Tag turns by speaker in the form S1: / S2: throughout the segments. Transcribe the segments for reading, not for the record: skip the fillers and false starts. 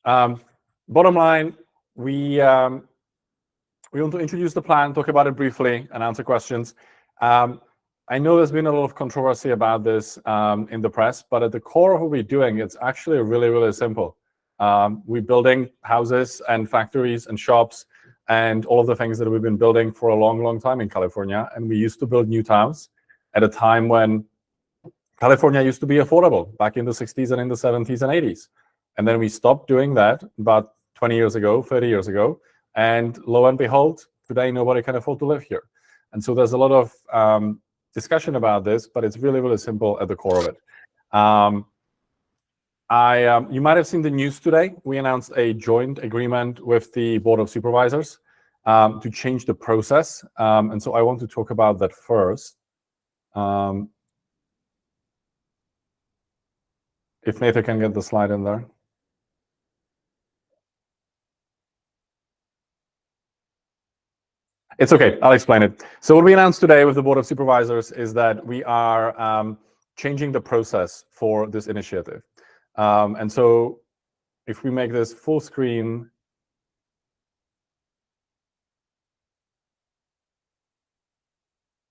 S1: Bottom line, we want to introduce the plan, talk about it briefly, and answer questions. I know there's been a lot of controversy about this in the press, but at the core of what we're doing, it's actually really, really simple. We're building houses and factories and shops and all of the things that we've been building for a long, long time in California. And we used to build new towns at a time when California used to be affordable, back in the 60s and in the 70s and 80s. And then we stopped doing that about 20 years ago, 30 years ago. And lo and behold, today nobody can afford to live here. And so there's a lot of discussion about this, but it's really, really simple at the core of it. You might have seen the news today. We announced a joint agreement with the Board of Supervisors to change the process. And so I want to talk about that first. If Nathan can get the slide in there. It's okay, I'll explain it. So what we announced today with the Board of Supervisors is that we are changing the process for this initiative. And so if we make this full screen,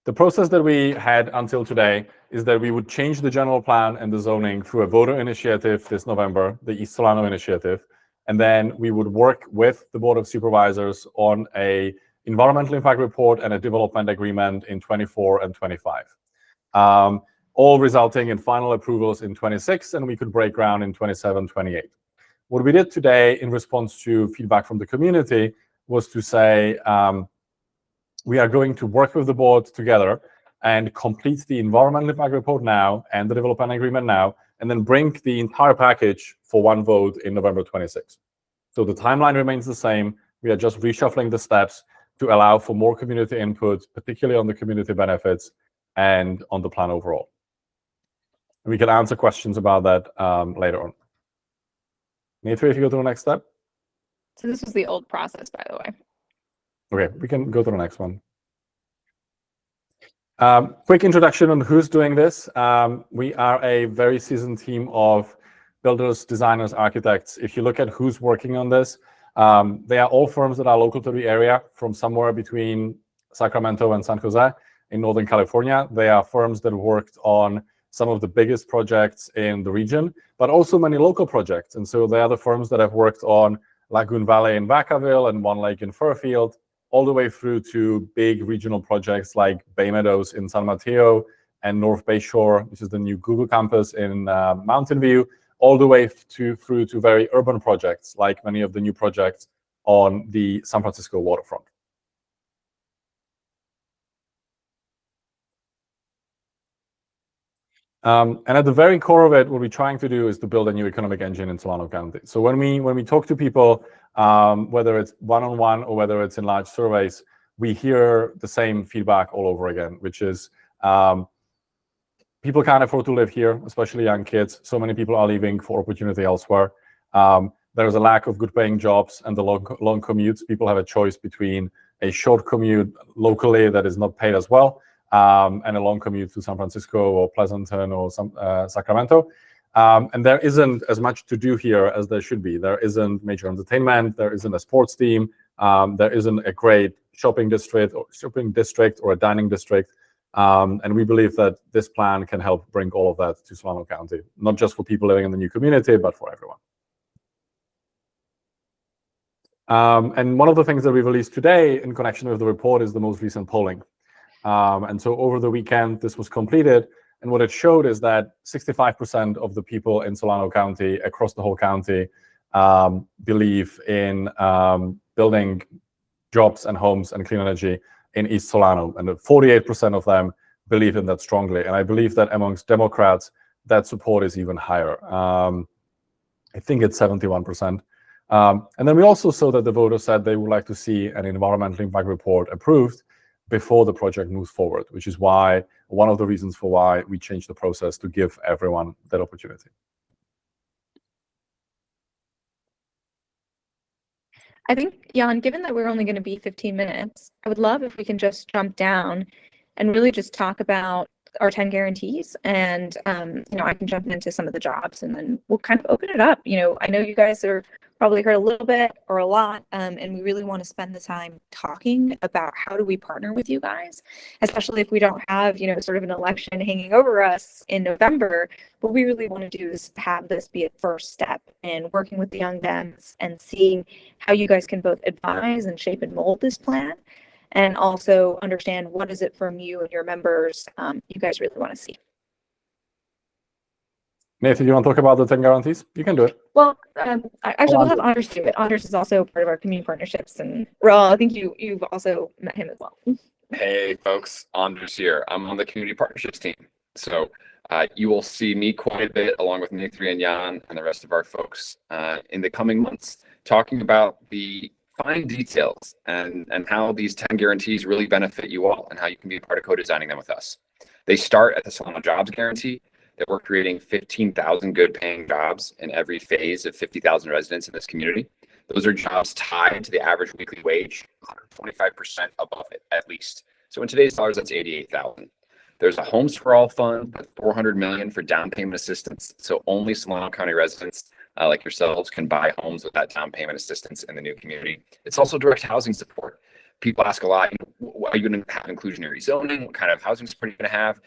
S1: the process that we had until today is that we would change the general plan and the zoning through a voter initiative this November, the East Solano initiative, and then we would work with the Board of Supervisors on a environmental impact report and a development agreement in 24 and 25, all resulting in final approvals in 26, and we could break ground in 27, 28. What we did today in response to feedback from the community was to say, we are going to work with the board together and complete the environmental impact report now and the development agreement now, and then bring the entire package for one vote in November 26. So the timeline remains the same. We are just reshuffling the steps to allow for more community input, particularly on the community benefits and on the plan overall. And we can answer questions about that later on. Nathan, if you go to the next step.
S2: So this was the old process, by the way.
S1: Okay, we can go to the next one. Quick introduction on who's doing this. We are a very seasoned team of builders, designers, architects. If you look at who's working on this, they are all firms that are local to the area, from somewhere between Sacramento and San Jose in Northern California. They are firms that worked on some of the biggest projects in the region, but also many local projects. And so they are the firms that have worked on Lagoon Valley in Vacaville and One Lake in Fairfield, all the way through to big regional projects like Bay Meadows in San Mateo and North Bayshore, which is the new Google campus in Mountain View, all the way through to very urban projects, like many of the new projects on the San Francisco waterfront. And at the very core of it, what we're trying to do is to build a new economic engine in Solano County. So when we talk to people, whether it's one-on-one or whether it's in large surveys, we hear the same feedback all over again, which is people can't afford to live here, especially young kids. So many people are leaving for opportunity elsewhere. There's a lack of good-paying jobs and the long commutes. People have a choice between a short commute locally that is not paid as well, and a long commute to San Francisco or Pleasanton or Sacramento. And there isn't as much to do here as there should be. There isn't major entertainment. There isn't a sports team. There isn't a great shopping district or a dining district. And we believe that this plan can help bring all of that to Solano County, not just for people living in the new community, but for everyone. And one of the things that we released today in connection with the report is the most recent polling. And so over the weekend, this was completed. And what it showed is that 65% of the people in Solano County, across the whole county, believe in building jobs and homes and clean energy in East Solano. And 48% of them believe in that strongly. And I believe that amongst Democrats, that support is even higher. I think it's 71%. And then we also saw that the voters said they would like to see an environmental impact report approved before the project moves forward, which is why one of the reasons for why we changed the process to give everyone that opportunity.
S2: I think, Jan, given that we're only going to be 15 minutes, I would love if we can just jump down and really just talk about our 10 guarantees. And, I can jump into some of the jobs and then we'll kind of open it up. I know you guys are probably heard a little bit or a lot, and we really want to spend the time talking about how do we partner with you guys, especially if we don't have, sort of an election hanging over us in November. What we really want to do is have this be a first step in working with the Young Dems and seeing how you guys can both advise and shape and mold this plan, and also understand what is it from you and your members you guys really want to see.
S1: Nathan, you want to talk about the 10 guarantees? You can do it.
S2: Well, actually, we'll have Anders do it. Anders is also part of our community partnerships, and Raul, I think you've also met him as well.
S3: Hey, folks, Anders here. I'm on the community partnerships team. So you will see me quite a bit, along with Nathan and Jan and the rest of our folks in the coming months, talking about the fine details and how these 10 guarantees really benefit you all and how you can be a part of co-designing them with us. They start at the Solano Jobs Guarantee, that we're creating 15,000 good paying jobs in every phase of 50,000 residents in this community. Those are jobs tied to the average weekly wage, 125% above it at least. So in today's dollars, that's 88,000. There's a Homes for All fund with $400 million for down payment assistance. So only Solano County residents like yourselves can buy homes with that down payment assistance in the new community. It's also direct housing support. People ask a lot, are you going to have inclusionary zoning? What kind of housing support are you going to have?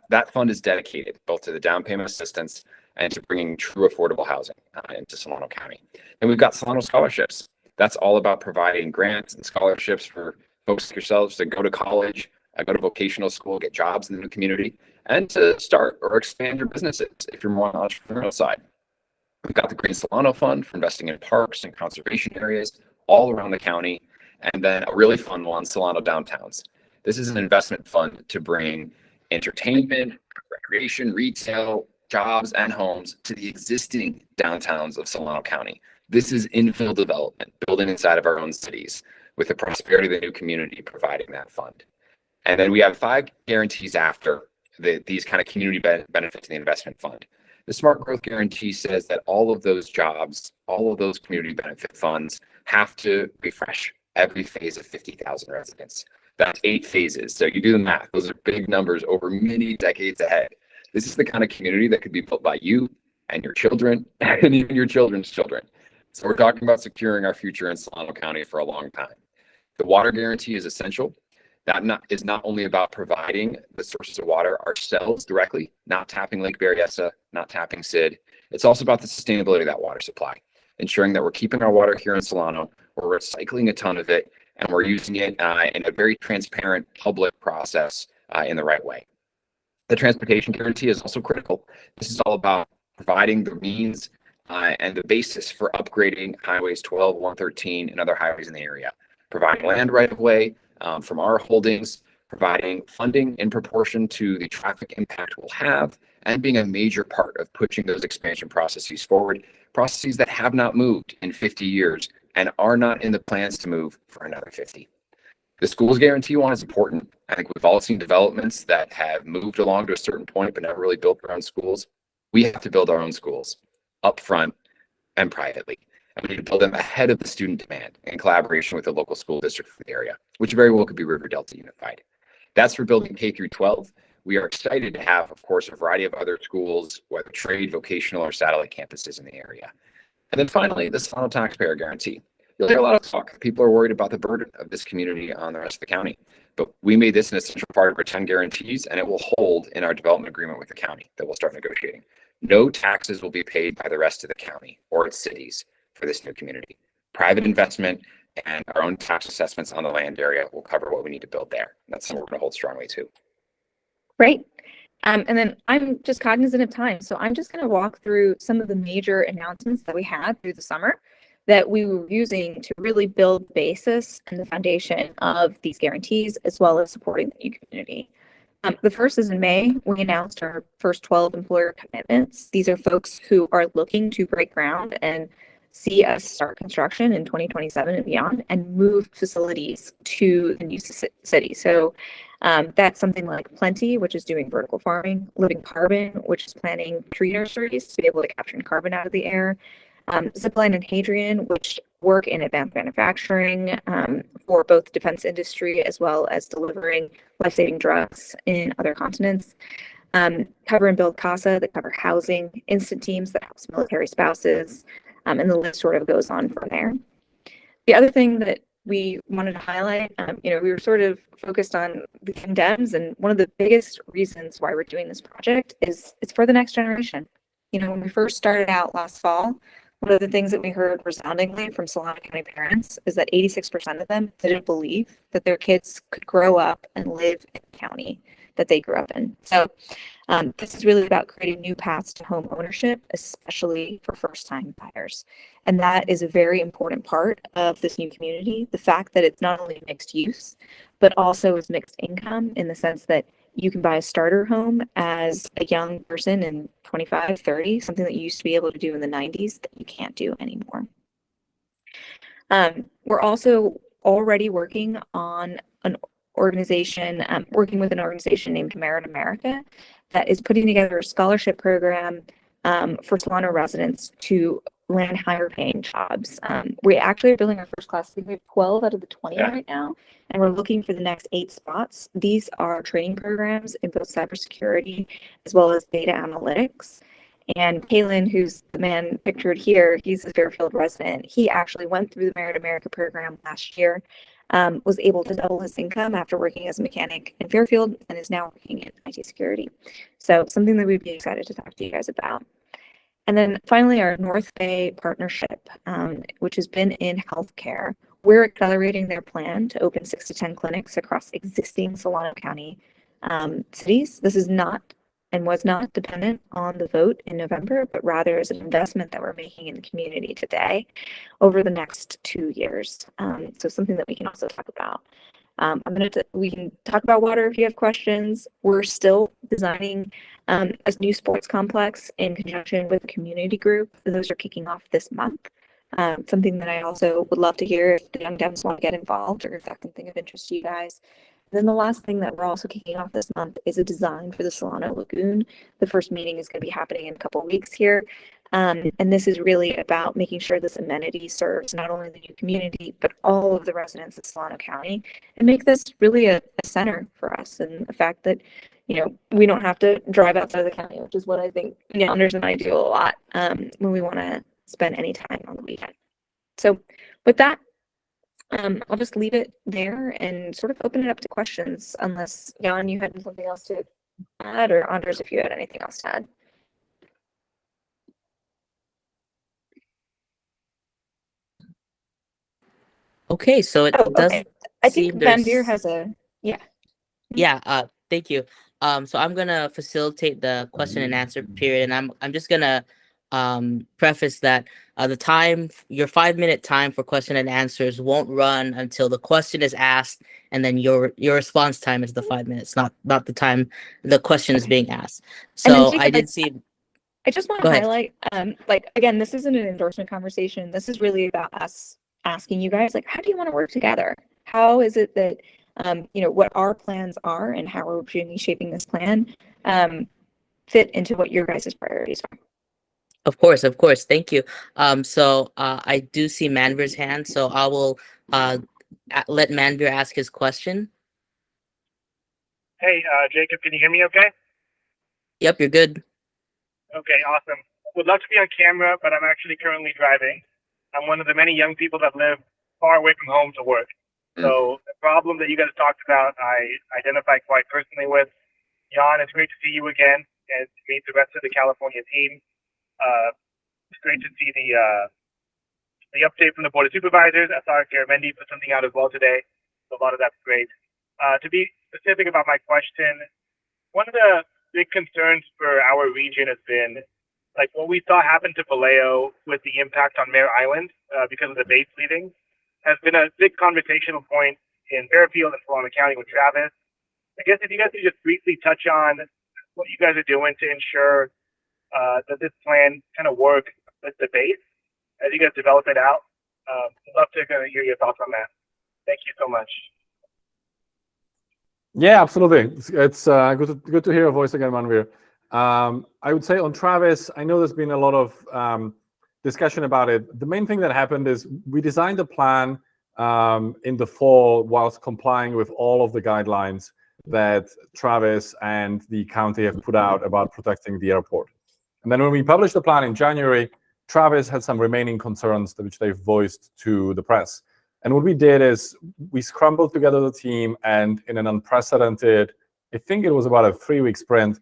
S3: That fund is dedicated both to the down payment assistance and to bringing true affordable housing into Solano County. And we've got Solano Scholarships. That's all about providing grants and scholarships for folks like yourselves to go to college, go to vocational school, get jobs in the new community, and to start or expand your businesses if you're more on the entrepreneurial side. We've got the Green Solano Fund for investing in parks and conservation areas all around the county. And then a really fun one, Solano Downtowns. This is an investment fund to bring entertainment, recreation, retail, jobs, and homes to the existing downtowns of Solano County. This is infill development, building inside of our own cities, with the prosperity of the new community providing that fund. And then we have 5 guarantees after these kind of community benefits in the investment fund. The Smart Growth Guarantee says that all of those jobs, all of those community benefit funds have to refresh every phase of 50,000 residents. That's 8 phases. So you do the math. Those are big numbers over many decades ahead. This is the kind of community that could be built by you and your children and even your children's children. So we're talking about securing our future in Solano County for a long time. The water guarantee is essential. That is not only about providing the sources of water ourselves directly, not tapping Lake Berryessa, not tapping Sid. It's also about the sustainability of that water supply, ensuring that we're keeping our water here in Solano, we're recycling a ton of it, and we're using it in a very transparent public process in the right way. The transportation guarantee is also critical. This is all about providing the means and the basis for upgrading highways 12, 113, and other highways in the area, providing land right of way from our holdings, providing funding in proportion to the traffic impact we'll have, and being a major part of pushing those expansion processes forward, processes that have not moved in 50 years and are not in the plans to move for another 50. The schools guarantee one is important. I think we've all seen developments that have moved along to a certain point but never really built their own schools. We have to build our own schools up front and privately. And we need to build them ahead of the student demand in collaboration with the local school district for the area, which very well could be River Delta Unified. That's for building K through 12. We are excited to have, of course, a variety of other schools, whether trade, vocational, or satellite campuses in the area. And then finally, the Solano Taxpayer Guarantee. You'll hear a lot of talk. People are worried about the burden of this community on the rest of the county. But we made this an essential part of our 10 guarantees, and it will hold in our development agreement with the county that we'll start negotiating. No taxes will be paid by the rest of the county or its cities for this new community. Private investment and our own tax assessments on the land area will cover what we need to build there. That's something we're going to hold strongly too.
S2: Great. And then I'm just cognizant of time, so I'm just going to walk through some of the major announcements that we had through the summer that we were using to really build the basis and the foundation of these guarantees, as well as supporting the new community. The first is in May, we announced our first 12 employer commitments. These are folks who are looking to break ground and see us start construction in 2027 and beyond and move facilities to the new city. So that's something like Plenty, which is doing vertical farming, Living Carbon, which is planting tree nurseries to be able to capture carbon out of the air, Zipline and Hadrian, which work in advanced manufacturing for both defense industry as well as delivering life-saving drugs in other continents. Cover and Build CASA that cover housing, instant teams that helps military spouses, and the list sort of goes on from there. The other thing that we wanted to highlight, we were sort of focused on the condemns, and one of the biggest reasons why we're doing this project is it's for the next generation. When we first started out last fall, one of the things that we heard resoundingly from Solano County parents is that 86% of them didn't believe that their kids could grow up and live in the county that they grew up in. So this is really about creating new paths to home ownership, especially for first-time buyers. And that is a very important part of this new community. The fact that it's not only mixed use, but also is mixed income in the sense that you can buy a starter home as a young person in 25, 30, something that you used to be able to do in the 90s that you can't do anymore. We're also already working on an organization, working with an organization named Merit America that is putting together a scholarship program for Solano residents to land higher paying jobs. We actually are building our first class. I think we have 12 out of the 20 right now, and we're looking for the next 8 spots. These are training programs in both cybersecurity as well as data analytics. And Kalen, who's the man pictured here, he's a Fairfield resident. He actually went through the Merit America program last year, was able to double his income after working as a mechanic in Fairfield, and is now working in IT security. So something that we'd be excited to talk to you guys about. And then finally, our North Bay partnership, which has been in healthcare. We're accelerating their plan to open 6 to 10 clinics across existing Solano County cities. This is not and was not dependent on the vote in November, but rather is an investment that we're making in the community today over the next 2 years. So something that we can also talk about. We can talk about water if you have questions. We're still designing a new sports complex in conjunction with a community group. Those are kicking off this month. Something that I also would love to hear if the young Dems want to get involved or if that's something of interest to you guys. Then the last thing that we're also kicking off this month is a design for the Solano Lagoon. The first meeting is going to be happening in a couple of weeks here. And this is really about making sure this amenity serves not only the new community, but all of the residents of Solano County, and make this really a center for us. And the fact that, we don't have to drive outside of the county, which is what I think Anders and I do a lot when we want to spend any time on the weekend. So with that, I'll just leave it there and sort of open it up to questions, unless, Jan, you had something else to add, or Anders, if you had anything else to add.
S4: Okay, so it does
S2: I think
S4: seem there's...
S2: Manveer has a...
S4: Yeah, thank you. So I'm gonna facilitate the question and answer period, and I'm just gonna preface that your 5-minute time for question and answers won't run until the question is asked, and then your response time is the 5 minutes, not the time the question is being asked. So I did see.
S2: I just want to highlight, again, this isn't an endorsement conversation. This is really about us asking you guys, how do you want to work together? How is it that, what our plans are and how we're shaping this plan fit into what your guys' priorities are?
S4: Of course. Thank you. So I do see Manveer's hand, so I will let Manveer ask his question.
S5: Hey, Jacob, can you hear me okay?
S4: Yep, you're good.
S5: Okay, awesome. Would love to be on camera, but I'm actually currently driving. I'm one of the many young people that live far away from home to work. So the problem that you guys talked about, I identify quite personally with. Jan, it's great to see you again and to meet the rest of the California team. It's great to see the update from the Board of Supervisors. I saw Garamendi put something out as well today. So a lot of that's great. To be specific about my question, one of the big concerns for our region has been what we saw happen to Vallejo with the impact on Mare Island because of the base leaving has been a big conversational point in Fairfield and Solano County with Travis. I guess if you guys could just briefly touch on what you guys are doing to ensure that this plan kind of work with the base as you guys develop it out. I'd love to kind of hear your thoughts on that. Thank you so much.
S1: Yeah, absolutely. It's good to hear your voice again, Manveer. I would say on Travis, I know there's been a lot of discussion about it. The main thing that happened is we designed the plan in the fall whilst complying with all of the guidelines that Travis and the county have put out about protecting the airport. And then when we published the plan in January, Travis had some remaining concerns which they've voiced to the press. And what we did is we scrambled together the team, and in an unprecedented, I think it was about a 3-week sprint,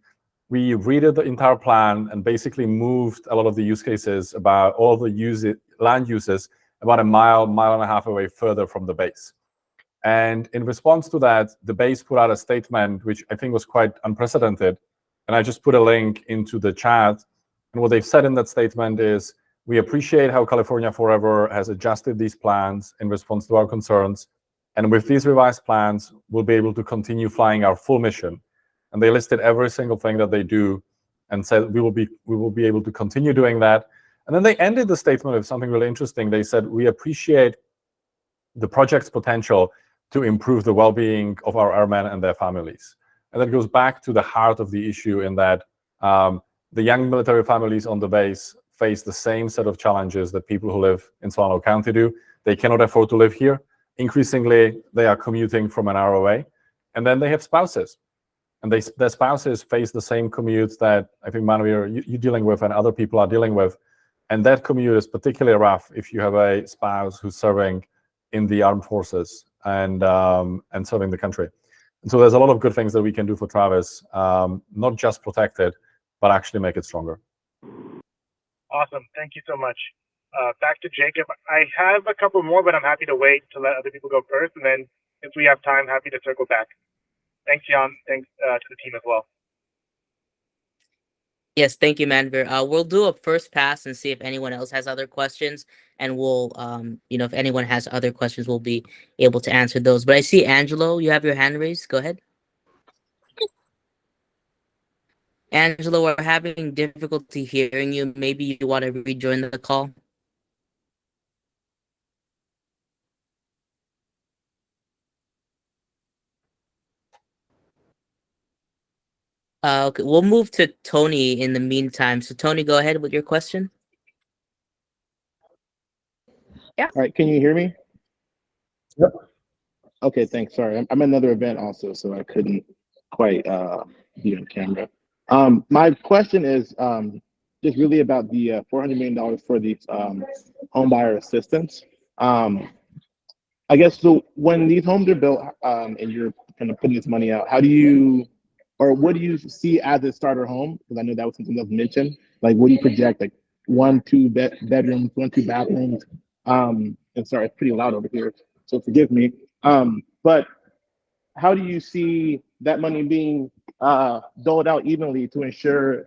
S1: we redid the entire plan and basically moved a lot of the use cases about all of the land uses about a mile and a half away further from the base. And in response to that, the base put out a statement, which I think was quite unprecedented. And I just put a link into the chat. And what they've said in that statement is, we appreciate how California Forever has adjusted these plans in response to our concerns. And with these revised plans, we'll be able to continue flying our full mission. And they listed every single thing that they do and said we will be able to continue doing that. And then they ended the statement with something really interesting. They said, we appreciate the project's potential to improve the well-being of our airmen and their families. And that goes back to the heart of the issue, in that the young military families on the base face the same set of challenges that people who live in Solano County do. They cannot afford to live here. Increasingly, they are commuting from an hour away. And then they have spouses. And their spouses face the same commute that I think, Manvir, you're dealing with and other people are dealing with. And that commute is particularly rough if you have a spouse who's serving in the armed forces and serving the country. And so there's a lot of good things that we can do for Travis, not just protect it, but actually make it stronger.
S5: Awesome. Thank you so much. Back to Jacob. I have a couple more, but I'm happy to wait to let other people go first. And then if we have time, happy to circle back. Thanks, Jan. Thanks to the team as well.
S4: Yes, thank you, Manvir. We'll do a first pass and see if anyone else has other questions. And we'll, if anyone has other questions, we'll be able to answer those. But I see, Angelo, you have your hand raised. Go ahead. Angelo, we're having difficulty hearing you. Maybe you want to rejoin the call. Okay, we'll move to Tony in the meantime. So Tony, go ahead with your question.
S2: Yeah.
S6: All right, can you hear me?
S1: Yep.
S6: Okay, thanks. Sorry, I'm at another event also, so I couldn't quite be on camera. My question is just really about the $400 million for the home buyer assistance. I guess, so when these homes are built and you're kind of putting this money out, how do you, or what do you see as a starter home? Because I know that was something that was mentioned. Like, what do you project? Like 1-2 bedrooms, 1-2 bathrooms. And sorry, it's pretty loud over here, so forgive me. But how do you see that money being doled out evenly to ensure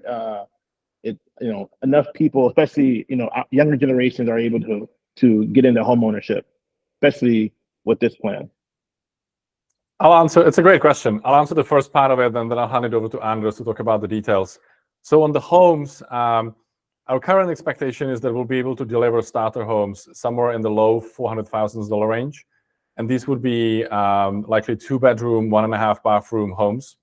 S6: enough people, especially younger generations, are able to get into home ownership, especially with this plan?
S1: I'll answer. It's a great question. I'll answer the first part of it, and then I'll hand it over to Andres to talk about the details. So on the homes, our current expectation is that we'll be able to deliver starter homes somewhere in the low $400,000 range. And these would be likely 2-bedroom, 1.5 bathroom homes.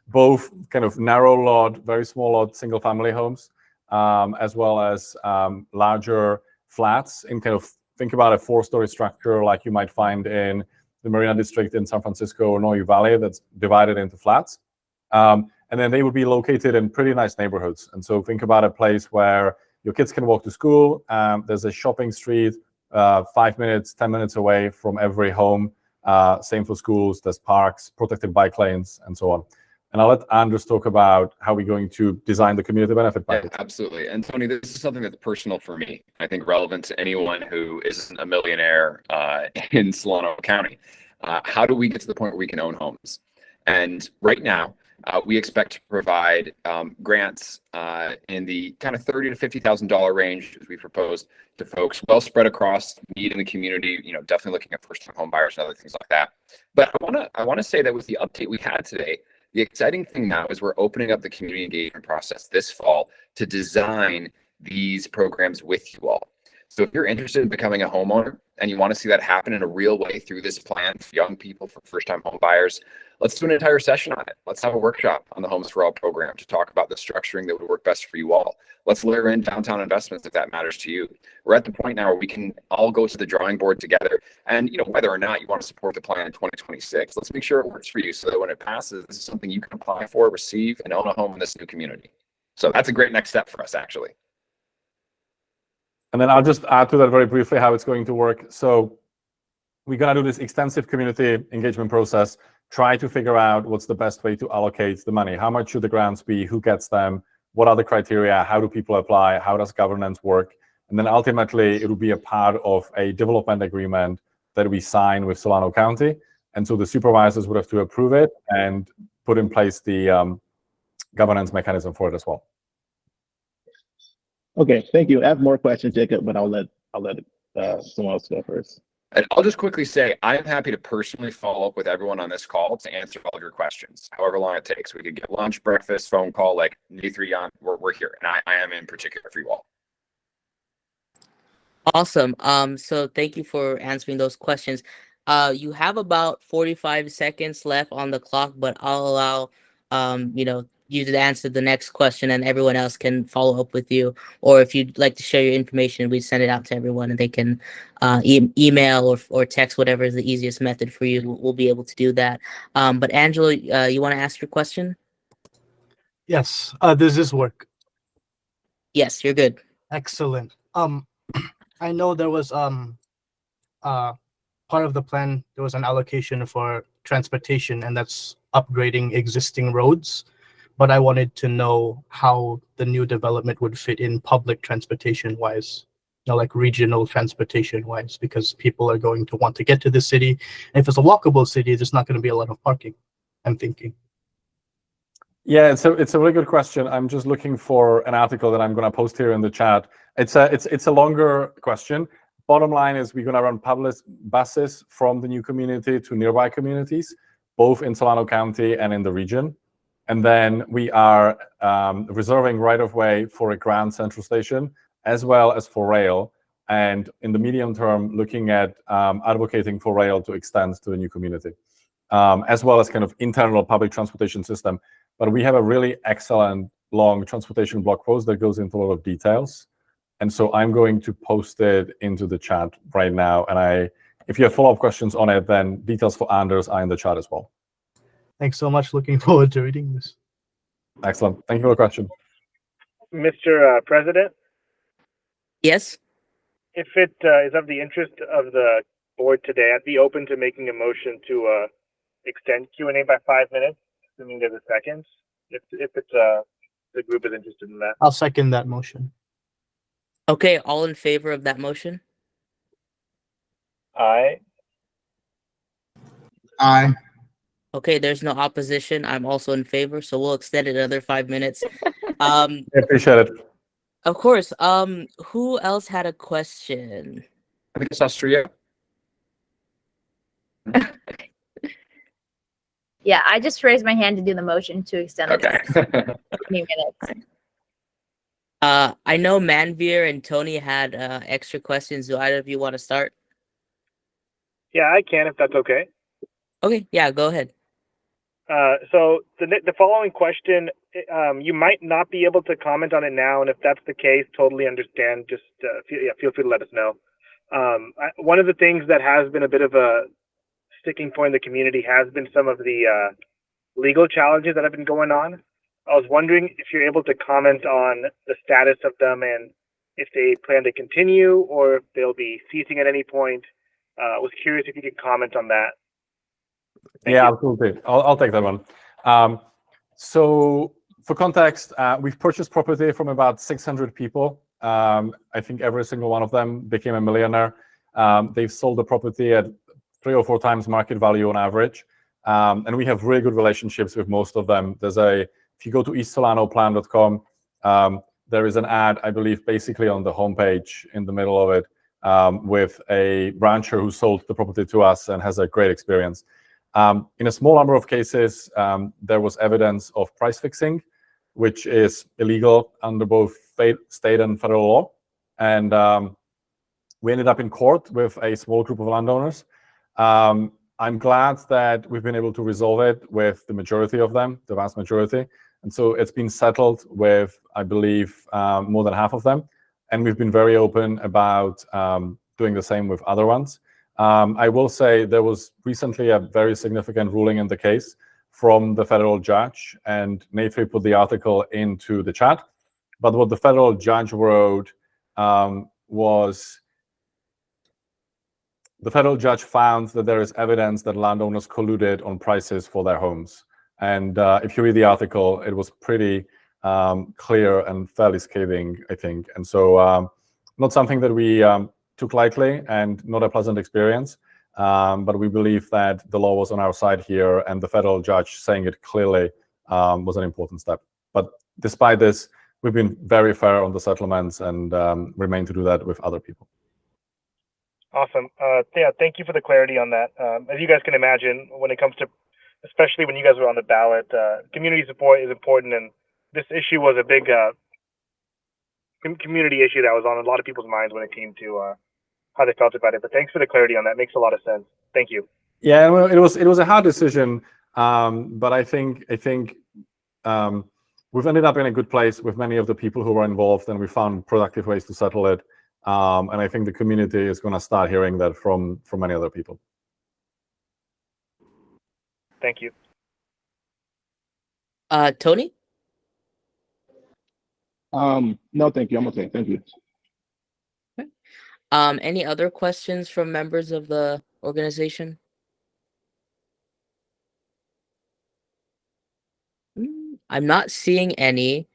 S1: Both kind of narrow lot, very small lot, single family homes, as well as larger flats in kind of, think about a 4-story structure like you might find in the Marina District in San Francisco or Noe Valley that's divided into flats. And then they would be located in pretty nice neighborhoods. And so think about a place where your kids can walk to school. There's a shopping street 5 minutes, 10 minutes away from every home. Same for schools. There's parks, protected bike lanes, and so on. And I'll let Andres talk about how we're going to design the community benefit package.
S3: Yeah, absolutely. And Tony, this is something that's personal for me. I think relevant to anyone who isn't a millionaire in Solano County. How do we get to the point where we can own homes? And right now, we expect to provide grants in the kind of $30,000 to $50,000 range, as we proposed, to folks well spread across need in the community. Definitely looking at first-time home buyers and other things like that. But I want to say that with the update we had today, the exciting thing now is we're opening up the community engagement process this fall to design these programs with you all. So if you're interested in becoming a homeowner and you want to see that happen in a real way through this plan for young people, for first-time home buyers, let's do an entire session on it. Let's have a workshop on the Homes for All program to talk about the structuring that would work best for you all. Let's layer in downtown investments if that matters to you. We're at the point now where we can all go to the drawing board together. And whether or not you want to support the plan in 2026, let's make sure it works for you so that when it passes, this is something you can apply for, receive, and own a home in this new community. So that's a great next step for us, actually.
S1: And then I'll just add to that very briefly how it's going to work. So we're going to do this extensive community engagement process, try to figure out what's the best way to allocate the money. How much should the grants be? Who gets them? What are the criteria? How do people apply? How does governance work? And then ultimately, it will be a part of a development agreement that we sign with Solano County. And so the supervisors would have to approve it and put in place the governance mechanism for it as well.
S6: Okay, thank you. I have more questions, Jacob, but I'll let someone else go first.
S3: And I'll just quickly say, I'm happy to personally follow up with everyone on this call to answer all of your questions, however long it takes. We could get lunch, breakfast, phone call, like Jan, we're here. And I am in particular for you all.
S4: Awesome. So thank you for answering those questions. You have about 45 seconds left on the clock, but I'll allow, you to answer the next question and everyone else can follow up with you. Or if you'd like to share your information, we send it out to everyone and they can email or text, whatever is the easiest method for you. We'll be able to do that. But Angelo, you want to ask your question?
S7: Yes. Does this work?
S4: Yes, you're good.
S7: Excellent. I know there was part of the plan, there was an allocation for transportation, and that's upgrading existing roads. But I wanted to know how the new development would fit in public transportation wise, like regional transportation wise, because people are going to want to get to the city. And if it's a walkable city, there's not going to be a lot of parking, I'm thinking.
S1: Yeah, it's a really good question. I'm just looking for an article that I'm going to post here in the chat. It's a longer question. Bottom line is we're going to run public buses from the new community to nearby communities, both in Solano County and in the region. And then we are reserving right-of-way for a Grand Central Station, as well as for rail. And in the medium term, looking at advocating for rail to extend to the new community, as well as kind of internal public transportation system. But we have a really excellent long transportation blog post that goes into a lot of details. And so I'm going to post it into the chat right now. And if you have follow-up questions on it, then details for Anders are in the chat as well.
S7: Thanks so much. Looking forward to reading this.
S1: Excellent. Thank you for the question.
S5: Mr. President,
S4: Yes.
S5: if it is of the interest of the board today, I'd be open to making a motion to extend Q&A by 5 minutes, assuming there's a second, if it's the group is interested in that.
S7: I'll second that motion.
S4: Okay, all in favor of that motion?
S5: Aye.
S8: Aye.
S4: Okay, there's no opposition. I'm also in favor, so we'll extend it another 5 minutes.
S1: I appreciate it.
S4: Of course. Who else had a question?
S3: I think it's Austria.
S9: Yeah, I just raised my hand to do the motion to extend
S3: Okay.
S9: the 20 minutes.
S4: I know Manveer and Tony had extra questions. Do either of you want to start?
S5: Yeah, I can if that's okay.
S4: Okay, yeah, go ahead.
S5: So the following question, you might not be able to comment on it now, and if that's the case, totally understand. Just feel free to let us know. One of the things that has been a bit of a sticking point in the community has been some of the legal challenges that have been going on. I was wondering if you're able to comment on the status of them and if they plan to continue or if they'll be ceasing at any point. I was curious if you could comment on that. Thank you.
S1: Absolutely. I'll take that one. So for context, we've purchased property from about 600 people. I think every single one of them became a millionaire. They've sold the property at 3 or 4 times market value on average. And we have really good relationships with most of them. If you go to eastsolanoplan.com, there is an ad, I believe, basically on the homepage in the middle of it, with a rancher who sold the property to us and has a great experience. In a small number of cases, there was evidence of price fixing, which is illegal under both state and federal law. And we ended up in court with a small group of landowners. I'm glad that we've been able to resolve it with the majority of them, the vast majority. And so it's been settled with, I believe, more than half of them. And we've been very open about doing the same with other ones. I will say there was recently a very significant ruling in the case from the federal judge, and Nathan put the article into the chat. But what the federal judge wrote was the federal judge found that there is evidence that landowners colluded on prices for their homes. And if you read the article, it was pretty clear and fairly scathing, I think. And so not something that we took lightly and not a pleasant experience. But we believe that the law was on our side here, and the federal judge saying it clearly was an important step. But despite this, we've been very fair on the settlements and remain to do that with other people.
S5: Awesome. Yeah, thank you for the clarity on that. As you guys can imagine, when it comes to, especially when you guys were on the ballot, community support is important, and this issue was a big community issue that was on a lot of people's minds when it came to how they felt about it. But thanks for the clarity on that. Makes a lot of sense. Thank you.
S1: Yeah, well, it was a hard decision, but I think we've ended up in a good place with many of the people who were involved, and we found productive ways to settle it. And I think the community is going to start hearing that from many other people.
S5: Thank you.
S4: Tony?
S6: No, thank you. I'm okay. Thank you.
S4: Any other questions from members of the organization? I'm not seeing any.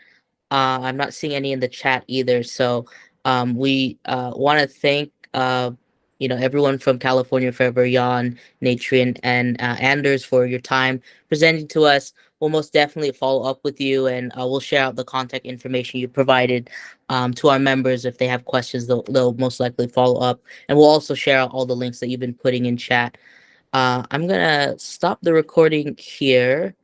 S4: I'm not seeing any in the chat either. So we want to thank everyone from California Forever, Jan, Natrian, and Anders for your time presenting to us. We'll most definitely follow up with you, and we'll share out the contact information you provided to our members. If they have questions, they'll most likely follow up, and we'll also share out all the links that you've been putting in chat. I'm gonna stop the recording here.